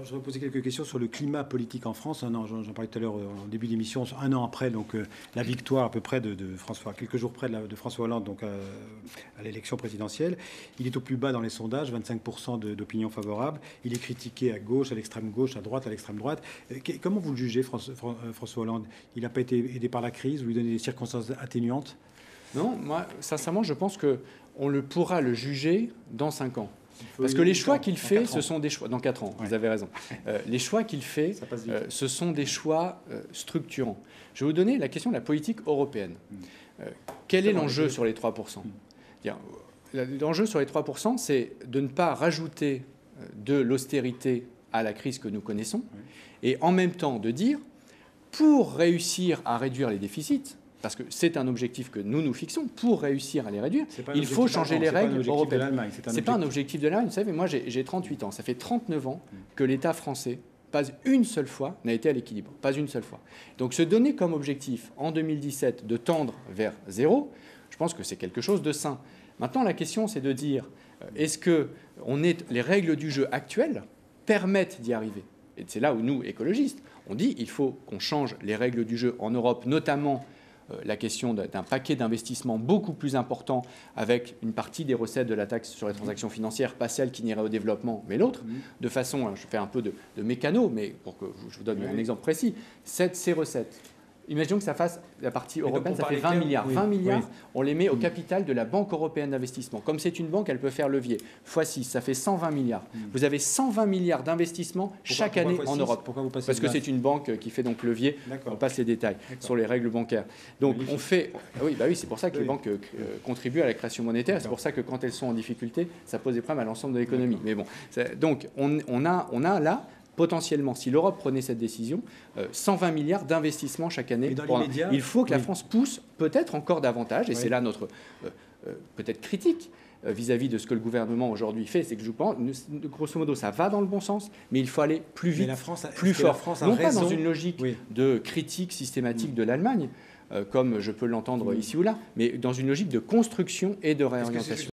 Je voudrais poser quelques questions sur le climat politique en France. J'en parlais tout à l'heure en début d'émission, un an après la victoire à peu près de François, quelques jours près de François Hollande à l'élection présidentielle. Il est au plus bas dans les sondages, 25% d'opinion favorable. Il est critiqué à gauche, à l'extrême gauche, à droite, à l'extrême droite. Comment vous le jugez, François Hollande? Il n'a pas été aidé par la crise, vous lui donnez des circonstances atténuantes? Non, moi, sincèrement, je pense qu'on pourra le juger dans 5 ans. Parce que les choix qu'il fait, ce sont des choix... Dans 4 ans, vous avez raison. Les choix qu'il fait, ce sont des choix structurants. Je vais vous donner la question de la politique européenne. Quel est l'enjeu sur les 3%? L'enjeu sur les 3%, c'est de ne pas rajouter de l'austérité à la crise que nous connaissons, et en même temps de dire, pour réussir à réduire les déficits, parce que c'est un objectif que nous nous fixons, pour réussir à les réduire, il faut changer les règles européennes. Ce n'est pas un objectif de l'Allemagne. Vous savez, moi j'ai 38 ans, ça fait 39 ans que l'État français, pas une seule fois, n'a été à l'équilibre. Pas une seule fois. Donc se donner comme objectif en 2017 de tendre vers zéro, je pense que c'est quelque chose de sain. Maintenant, la question, c'est de dire, est-ce que les règles du jeu actuelles permettent d'y arriver? Et c'est là où nous, écologistes, on dit qu'il faut qu'on change les règles du jeu en Europe, notamment la question d'un paquet d'investissements beaucoup plus important avec une partie des recettes de la taxe sur les transactions financières, pas celle qui n'irait au développement, mais l'autre, de façon, je fais un peu de mécano, mais pour que je vous donne un exemple précis, ces recettes, imaginons que ça fasse la partie européenne, ça fait 20 milliards. 20 milliards, on les met au capital de la Banque européenne d'investissement. Comme c'est une banque, elle peut faire levier. X 6, ça fait 120 milliards. Vous avez 120 milliards d'investissements chaque année en Europe. Pourquoi vous passez? Parce que c'est une banque qui fait donc levier. On passe les détails sur les règles bancaires. Donc on fait... Oui, c'est pour ça que les banques contribuent à la création monétaire. C'est pour ça que quand elles sont en difficulté, ça pose des problèmes à l'ensemble de l'économie. Mais bon, donc on a là... potentiellement, si l'Europe prenait cette décision, 120 milliards d'investissements chaque année. Il faut que la France pousse peut-être encore davantage, et c'est là notre peut-être critique vis-à-vis de ce que le gouvernement aujourd'hui fait, c'est que je pense, grosso modo, ça va dans le bon sens, mais il faut aller plus vite, plus fort. Non pas dans une logique de critique systématique de l'Allemagne, comme je peux l'entendre ici ou là, mais dans une logique de construction et de réorientation.